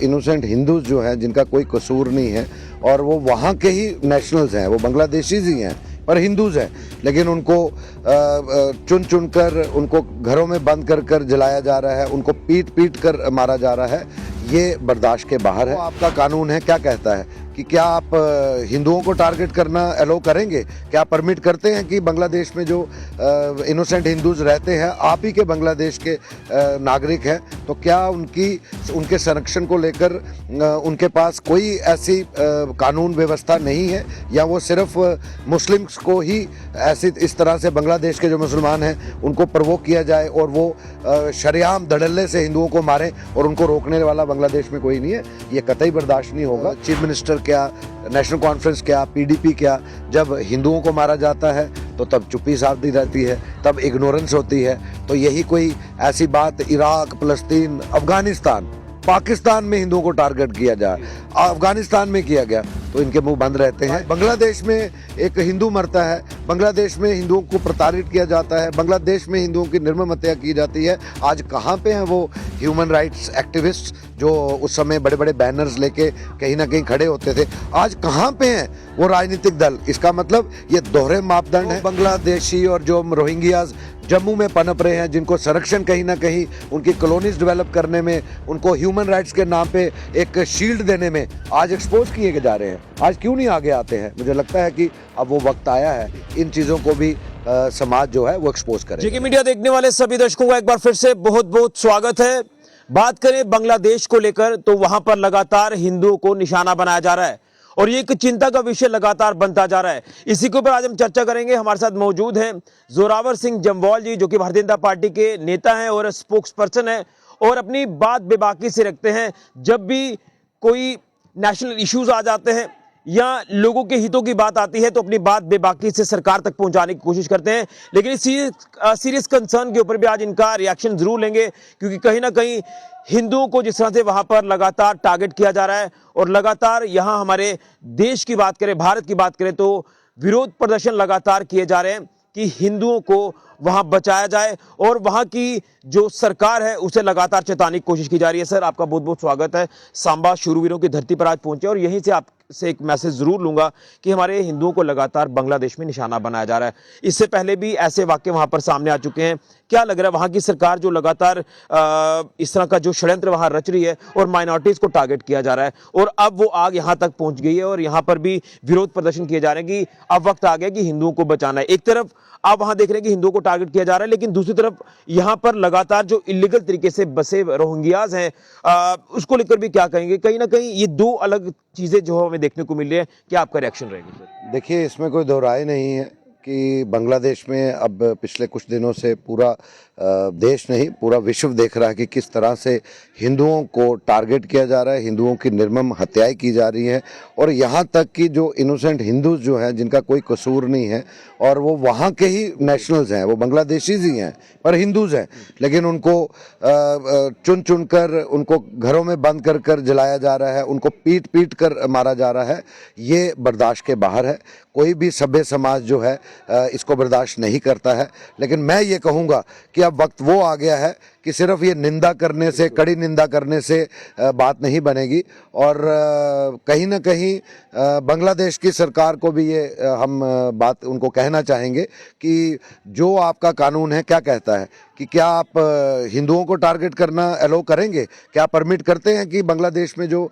Innocent Hindus जो हैं जिनका कोई कसूर नहीं है और वो वहाँ के ही नेशनल्स हैं, वो बांग्लादेशीज ही हैं पर हिंदूज हैं, लेकिन उनको चुन चुन कर उनको घरों में बंद कर कर जलाया जा रहा है, उनको पीट पीट कर मारा जा रहा है, ये बर्दाश्त के बाहर है। तो आपका कानून है क्या कहता है कि क्या आप हिंदुओं को टारगेट करना अलो करेंगे? क्या परमिट करते हैं कि बांग्लादेश में जो इनोसेंट हिंदूज रहते हैं, आप ही के बांग्लादेश के नागरिक हैं, तो क्या उनके संरक्षण को लेकर उनके पास कोई ऐसी कानून व्यवस्था नहीं है, या वो सिर्फ मुस्लिम्स को ही ऐसी इस तरह से बांग्लादेश के जो मुसलमान हैं उनको प्रवोक किया जाए और वो शरेआम धड़ल्ले से हिंदुओं को मारें और उनको रोकने वाला बांग्लादेश में कोई नहीं है? ये कतई बर्दाश्त नहीं होगा। चीफ मिनिस्टर क्या, नेशनल कॉन्फ्रेंस क्या, पीडीपी क्या, जब हिंदुओं को मारा जाता है तो तब चुप्पी साधती रहती है, तब इग्नोरेंस होती है। तो यही कोई ऐसी बात इराक, फलस्तीन, अफगानिस्तान, पाकिस्तान में हिंदुओं को टारगेट किया जाए, अफगानिस्तान में किया गया तो इनके मुंह बंद रहते हैं। बांग्लादेश में एक हिंदू मरता है, बांग्लादेश में हिंदुओं को प्रताड़ित किया जाता है, बांग्लादेश में हिंदुओं की निर्मम हत्या की जाती है। आज कहाँ पे हैं वो ह्यूमन राइट्स एक्टिविस्ट जो उस समय बड़े बड़े बैनर्स लेके कहीं ना कहीं खड़े होते थे? आज कहाँ पे हैं वो राजनीतिक दल? इसका मतलब ये दोहरे मापदंड है। बांग्लादेशी और जो रोहिंग्याज जम्मू में पनप रहे हैं, जिनको संरक्षण कहीं ना कहीं उनकी कॉलोनीज डेवलप करने में, उनको ह्यूमन राइट्स के नाम पे एक शील्ड देने में आज एक्सपोज किए जा रहे हैं, आज क्यों नहीं आगे आते हैं? मुझे लगता है कि अब वो वक्त आया है इन चीज़ों को भी समाज जो है वो एक्सपोज करे। जेके मीडिया देखने वाले सभी दर्शकों का एक बार फिर से बहुत बहुत स्वागत है। बात करें बांग्लादेश को लेकर तो वहां पर लगातार हिंदुओं को निशाना बनाया जा रहा है और ये एक चिंता का विषय लगातार बनता जा रहा है। इसी के ऊपर आज हम चर्चा करेंगे। हमारे साथ मौजूद हैं जोरावर सिंह जम्वाल जी, जो कि भारतीय जनता पार्टी के नेता हैं और स्पोक्स पर्सन है और अपनी बात बेबाकी से रखते हैं। जब भी कोई नेशनल इश्यूज आ जाते हैं या लोगों के हितों की बात आती है तो अपनी बात बेबाकी से सरकार तक पहुंचाने की कोशिश करते हैं। लेकिन इस सीरियस कंसर्न के ऊपर भी आज इनका रिएक्शन जरूर लेंगे, क्योंकि कहीं ना कहीं हिंदुओं को जिस तरह से वहां पर लगातार टारगेट किया जा रहा है और लगातार यहां हमारे देश की बात करें, भारत की बात करें, तो विरोध प्रदर्शन लगातार किए जा रहे हैं कि हिंदुओं को वहां बचाया जाए और वहां की जो सरकार है उसे लगातार चेताने की कोशिश की जा रही है। सर, आपका बहुत बहुत स्वागत है। सांबा शूरवीरों की धरती पर आज पहुंचे और यहीं से आपसे एक मैसेज जरूर लूंगा कि हमारे हिंदुओं को लगातार बांग्लादेश में निशाना बनाया जा रहा है। इससे पहले भी ऐसे वाक्य वहां पर सामने आ चुके हैं। क्या लग रहा है वहां की सरकार जो लगातार इस तरह का जो षड्यंत्र वहां रच रही है और माइनॉरिटीज को टारगेट किया जा रहा है और अब वो आग यहां तक पहुंच गई है और यहां पर भी विरोध प्रदर्शन किए जा रहे हैं कि अब वक्त आ गया कि हिंदुओं को बचाना है? एक तरफ आप वहां देख रहे हैं कि हिंदुओं को टारगेट किया जा रहा है, लेकिन दूसरी तरफ यहां पर लगातार जो इलीगल तरीके से बसे रोहिंग्याज हैं उसको लेकर भी क्या कहेंगे? कहीं ना कहीं ये दो अलग चीजें जो हमें देखने को मिल रही है, क्या आपका रिएक्शन रहेगा? देखिए, इसमें कोई दो राय नहीं है कि बांग्लादेश में अब पिछले कुछ दिनों से पूरा देश नहीं पूरा विश्व देख रहा है कि किस तरह से हिंदुओं को टारगेट किया जा रहा है, हिंदुओं की निर्मम हत्याएं की जा रही हैं और यहाँ तक कि जो इनोसेंट हिंदूज जो हैं जिनका कोई कसूर नहीं है और वो वहाँ के ही नेशनल्स हैं, वो बांग्लादेशीज ही हैं पर हिंदूज हैं, लेकिन उनको चुन चुन कर उनको घरों में बंद कर कर जलाया जा रहा है, उनको पीट पीट कर मारा जा रहा है, ये बर्दाश्त के बाहर है। कोई भी सभ्य समाज जो है इसको बर्दाश्त नहीं करता है। लेकिन मैं ये कहूँगा कि अब वक्त वो आ गया है कि सिर्फ ये निंदा करने से, कड़ी निंदा करने से बात नहीं बनेगी और कहीं ना कहीं बांग्लादेश की सरकार को भी ये हम बात उनको कहना चाहेंगे कि जो आपका कानून है क्या कहता है कि क्या आप हिंदुओं को टारगेट करना अलो करेंगे? क्या परमिट करते हैं कि बांग्लादेश में जो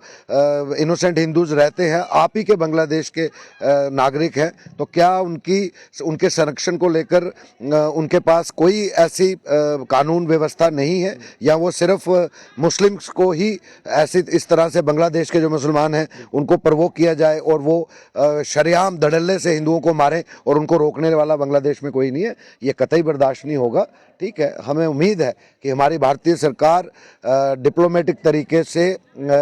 इनोसेंट हिंदूज रहते हैं, आप ही के बांग्लादेश के नागरिक हैं, तो क्या उनके संरक्षण को लेकर उनके पास कोई ऐसी कानून व्यवस्था नहीं है, या वो सिर्फ मुस्लिम्स को ही ऐसी इस तरह से बांग्लादेश के जो मुसलमान हैं उनको प्रवोक किया जाए और वो शरेआम धड़ल्ले से हिंदुओं को मारें और उनको रोकने वाला बांग्लादेश में कोई नहीं है? ये कतई बर्दाश्त नहीं होगा। ठीक है, हमें उम्मीद है कि हमारी भारतीय सरकार डिप्लोमेटिक तरीके से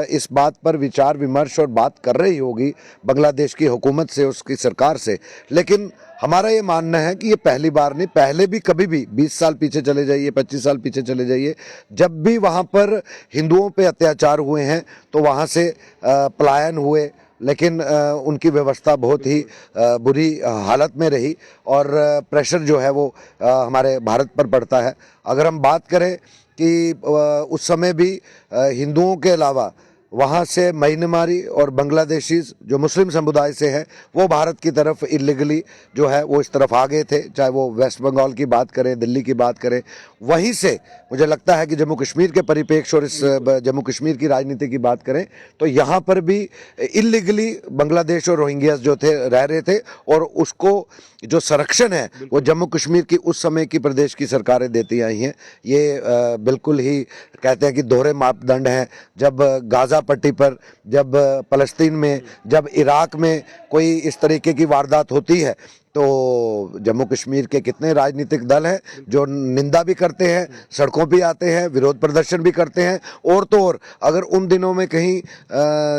इस बात पर विचार विमर्श और बात कर रही होगी बांग्लादेश की हुकूमत से, उसकी सरकार से। लेकिन हमारा ये मानना है कि ये पहली बार नहीं, पहले भी कभी भी 20 साल पीछे चले जाइए, 25 साल पीछे चले जाइए, जब भी वहाँ पर हिंदुओं पे अत्याचार हुए हैं तो वहाँ से पलायन हुए, लेकिन उनकी व्यवस्था बहुत ही बुरी हालत में रही और प्रेशर जो है वो हमारे भारत पर पड़ता है। अगर हम बात करें कि उस समय भी हिंदुओं के अलावा वहाँ से म्यांमारी और बांग्लादेशी जो मुस्लिम समुदाय से है वो भारत की तरफ इलीगली जो है वो इस तरफ आ गए थे, चाहे वो वेस्ट बंगाल की बात करें, दिल्ली की बात करें। वहीं से मुझे लगता है कि जम्मू कश्मीर के परिप्रेक्ष्य और इस जम्मू कश्मीर की राजनीति की बात करें तो यहाँ पर भी इलीगली बांग्लादेश और रोहिंग्यास जो थे रह रहे थे, और उसको जो संरक्षण है वो जम्मू कश्मीर की उस समय की प्रदेश की सरकारें देती आई हैं। ये बिल्कुल ही कहते हैं कि दोहरे मापदंड हैं। जब गाज़ा पट्टी पर, जब फ़लस्तीन में, जब इराक में कोई इस तरीके की वारदात होती है तो जम्मू कश्मीर के कितने राजनीतिक दल हैं जो निंदा भी करते हैं, सड़कों पे आते हैं, विरोध प्रदर्शन भी करते हैं। और तो और अगर उन दिनों में कहीं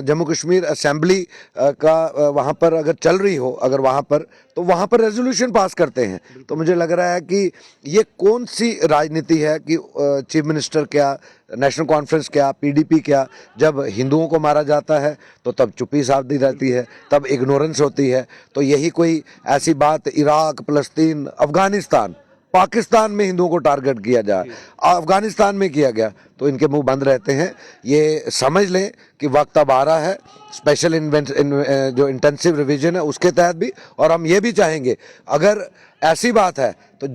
जम्मू कश्मीर असेंबली का वहाँ पर अगर चल रही हो, अगर वहाँ पर, तो वहाँ पर रेजोल्यूशन पास करते हैं। तो मुझे लग रहा है कि ये कौन सी राजनीति है कि चीफ मिनिस्टर क्या, नेशनल कॉन्फ्रेंस क्या, पीडीपी क्या, जब हिंदुओं को मारा जाता है तो तब चुप्पी साधती रहती है, तब इग्नोरेंस होती है। तो यही कोई ऐसी बात इराक, फ़लस्तीन, अफगानिस्तान, पाकिस्तान में हिंदुओं को टारगेट किया जाए, अफगानिस्तान में किया गया तो इनके मुंह बंद रहते हैं। ये समझ लें कि वक्त अब आ रहा है स्पेशल जो इंटेंसिव रिवीजन है उसके तहत भी, और हम ये भी चाहेंगे अगर ऐसी बात है तो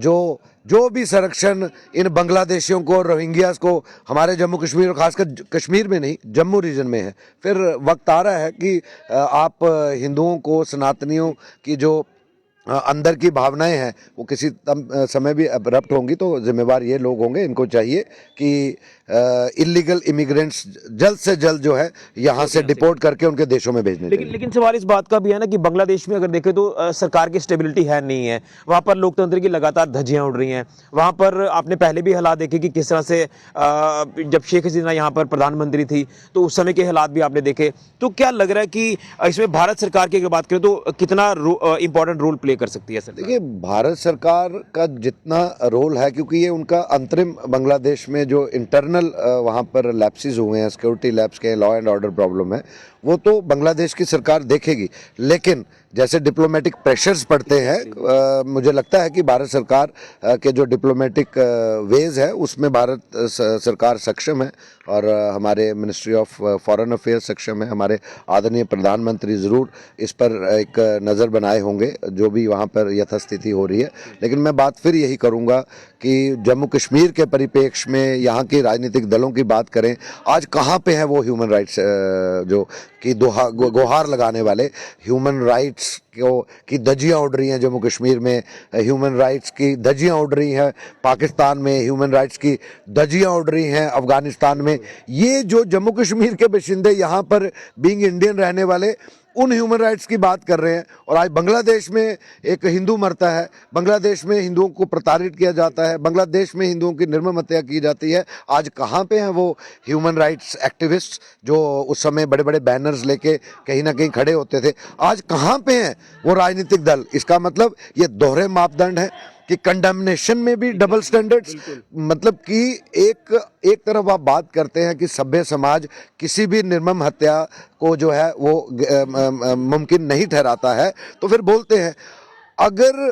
जो भी संरक्षण इन बांग्लादेशियों को, रोहिंग्यास को हमारे जम्मू कश्मीर और खासकर कश्मीर में नहीं जम्मू रीजन में है, फिर वक्त आ रहा है कि आप हिंदुओं को, सनातनियों की जो अंदर की भावनाएं हैं वो किसी समय भी अब्रप्ट होंगी। तो जिम्मेवार ये लोग होंगे, इनको चाहिए कि इलीगल इमिग्रेंट्स जल्द से जल्द जो है यहाँ से डिपोर्ट करके उनके देशों में भेजने चाहिए। लेकिन सवाल इस बात का भी है ना कि बांग्लादेश में अगर देखें तो सरकार की स्टेबिलिटी है नहीं है, वहां पर लोकतंत्र की लगातार धज्जियां उड़ रही हैं। वहां पर आपने पहले भी हालात देखे कि किस तरह से जब शेख हसीना यहाँ पर प्रधानमंत्री थी तो उस समय के हालात भी आपने देखे। तो क्या लग रहा है कि इसमें भारत सरकार की अगर बात करें तो कितना इंपॉर्टेंट रोल प्ले कर सकती है सरकार? देखिए, भारत सरकार का जितना रोल है, क्योंकि ये उनका अंतरिम बांग्लादेश में जो इंटरनल वहाँ पर लैप्सेस हुए हैं, सिक्योरिटी लैप्स के, लॉ एंड ऑर्डर प्रॉब्लम है, वो तो बांग्लादेश की सरकार देखेगी। लेकिन जैसे डिप्लोमेटिक प्रेशर्स पड़ते हैं, मुझे लगता है कि भारत सरकार के जो डिप्लोमेटिक वेज है उसमें भारत सरकार सक्षम है, और हमारे मिनिस्ट्री ऑफ फॉरेन अफेयर्स सक्षम है। हमारे आदरणीय प्रधानमंत्री ज़रूर इस पर एक नज़र बनाए होंगे जो भी वहाँ पर यथास्थिति हो रही है। लेकिन मैं बात फिर यही करूँगा कि जम्मू कश्मीर के परिप्रेक्ष्य में यहाँ के राजनीतिक दलों की बात करें, आज कहाँ पे है वो ह्यूमन राइट्स जो कि गुहार लगाने वाले, ह्यूमन राइट्स की धज्जियाँ उड़ रही हैं जम्मू कश्मीर में, ह्यूमन राइट्स की धज्जियाँ उड़ रही हैं पाकिस्तान में, ह्यूमन राइट्स की धज्जियाँ उड़ रही हैं अफगानिस्तान में। ये जो जम्मू कश्मीर के बाशिंदे यहाँ पर बीइंग इंडियन रहने वाले उन ह्यूमन राइट्स की बात कर रहे हैं, और आज बांग्लादेश में एक हिंदू मरता है, बांग्लादेश में हिंदुओं को प्रताड़ित किया जाता है, बांग्लादेश में हिंदुओं की निर्मम हत्या की जाती है। आज कहाँ पे हैं वो ह्यूमन राइट्स एक्टिविस्ट जो उस समय बड़े बड़े बैनर्स लेके कहीं ना कहीं खड़े होते थे? आज कहाँ पे हैं वो राजनीतिक दल? इसका मतलब ये दोहरे मापदंड है कि कंडेमनेशन में भी डबल स्टैंडर्ड्स। मतलब कि एक तरफ आप बात करते हैं कि सभ्य समाज किसी भी निर्मम हत्या को जो है वो मुमकिन नहीं ठहराता है, तो फिर बोलते हैं अगर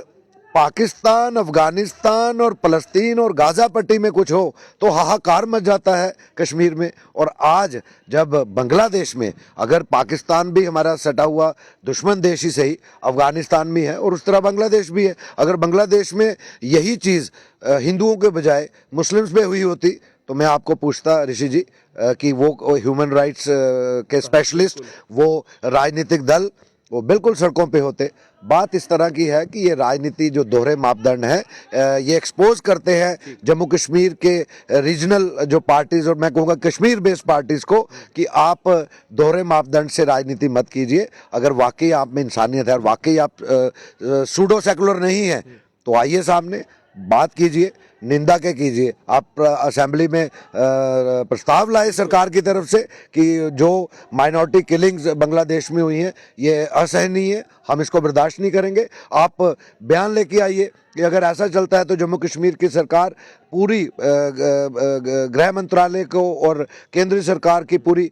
पाकिस्तान, अफगानिस्तान और फ़लस्तीन और गाज़ा पट्टी में कुछ हो तो हाहाकार मच जाता है कश्मीर में। और आज जब बांग्लादेश में, अगर पाकिस्तान भी हमारा सटा हुआ दुश्मन देश ही सही, अफगानिस्तान भी है और उस तरह बांग्लादेश भी है, अगर बांग्लादेश में यही चीज़ हिंदुओं के बजाय मुस्लिम्स में हुई होती तो मैं आपको पूछता ऋषि जी कि वो ह्यूमन राइट्स के स्पेशलिस्ट, वो राजनीतिक दल, वो बिल्कुल सड़कों पे होते। बात इस तरह की है कि ये राजनीति जो दोहरे मापदंड है ये एक्सपोज करते हैं जम्मू कश्मीर के रीजनल जो पार्टीज, और मैं कहूँगा कश्मीर बेस्ड पार्टीज को, कि आप दोहरे मापदंड से राजनीति मत कीजिए। अगर वाकई आप में इंसानियत है और वाकई आप सूडो सेकुलर नहीं है तो आइए सामने, बात कीजिए, निंदा के कीजिए। आप असेंबली में प्रस्ताव लाए सरकार की तरफ से कि जो माइनॉरिटी किलिंग्स बांग्लादेश में हुई हैं ये असहनीय है, हम इसको बर्दाश्त नहीं करेंगे। आप बयान लेके आइए कि अगर ऐसा चलता है तो जम्मू कश्मीर की सरकार पूरी गृह मंत्रालय को और केंद्रीय सरकार की पूरी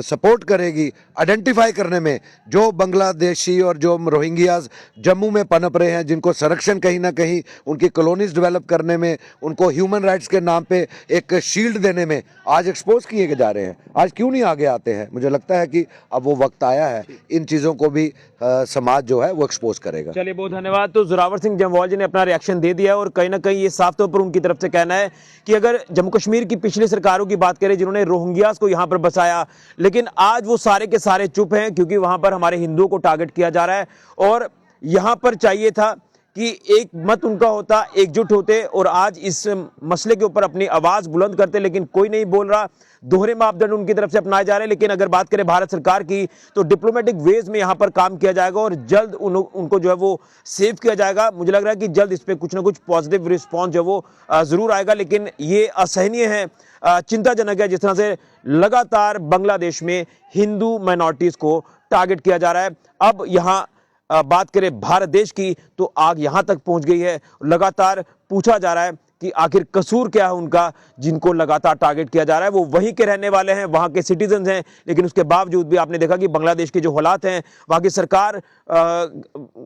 सपोर्ट करेगी आइडेंटिफाई करने में जो बांग्लादेशी और जो रोहिंग्याज जम्मू में पनप रहे हैं, जिनको संरक्षण कहीं ना कहीं उनकी कॉलोनीज डेवलप करने में, उनको ह्यूमन राइट्स के नाम पे एक शील्ड देने में आज एक्सपोज किए जा रहे हैं। आज क्यों नहीं आगे आते हैं? मुझे लगता है कि अब वो वक्त आया है, इन चीज़ों को भी समाज जो है वो एक्सपोज करेगा। चलिए, बहुत धन्यवाद। तो जोरावर सिंह जम्वाल जी ने अपना रिएक्शन दे दिया और कहीं ना कहीं ये साफ तौर पर उनकी तरफ से कहना है कि अगर जम्मू कश्मीर की पिछली सरकारों की बात करें जिन्होंने रोहिंग्यास को यहां पर बसाया, लेकिन आज वो सारे के सारे चुप हैं क्योंकि वहां पर हमारे हिंदुओं को टारगेट किया जा रहा है। और यहां पर चाहिए था कि एक मत उनका होता, एकजुट होते और आज इस मसले के ऊपर अपनी आवाज बुलंद करते, लेकिन कोई नहीं बोल रहा। दोहरे मापदंड उनकी तरफ से अपनाए जा रहे हैं। लेकिन अगर बात करें भारत सरकार की तो डिप्लोमेटिक वेज में यहां पर काम किया जाएगा और जल्द उनको जो है वो सेव किया जाएगा। मुझे लग रहा है कि जल्द इस पे कुछ ना कुछ पॉजिटिव रिस्पॉन्स जो वो जरूर आएगा। लेकिन ये असहनीय है, चिंताजनक है जिस तरह से लगातार बांग्लादेश में हिंदू माइनॉरिटीज को टारगेट किया जा रहा है। अब यहां बात करें भारत देश की तो आग यहां तक पहुंच गई है। लगातार पूछा जा रहा है कि आखिर कसूर क्या है उनका जिनको लगातार टारगेट किया जा रहा है। वो वहीं के रहने वाले हैं, वहां के सिटीजन हैं, लेकिन उसके बावजूद भी आपने देखा कि बांग्लादेश के जो हालात हैं, वहां की सरकार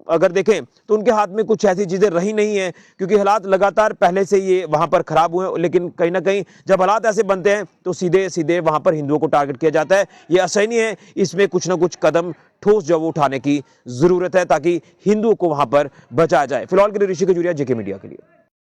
अगर देखें तो उनके हाथ में कुछ ऐसी चीजें रही नहीं है क्योंकि हालात लगातार पहले से ये वहां पर खराब हुए। लेकिन कहीं ना कहीं जब हालात ऐसे बनते हैं तो सीधे सीधे वहां पर हिंदुओं को टारगेट किया जाता है। ये असहनीय है, इसमें कुछ ना कुछ कदम ठोस जो वो उठाने की जरूरत है ताकि हिंदुओं को वहां पर बचाया जाए। फिलहाल के लिए ऋषि खजूरिया, जेके मीडिया के लिए।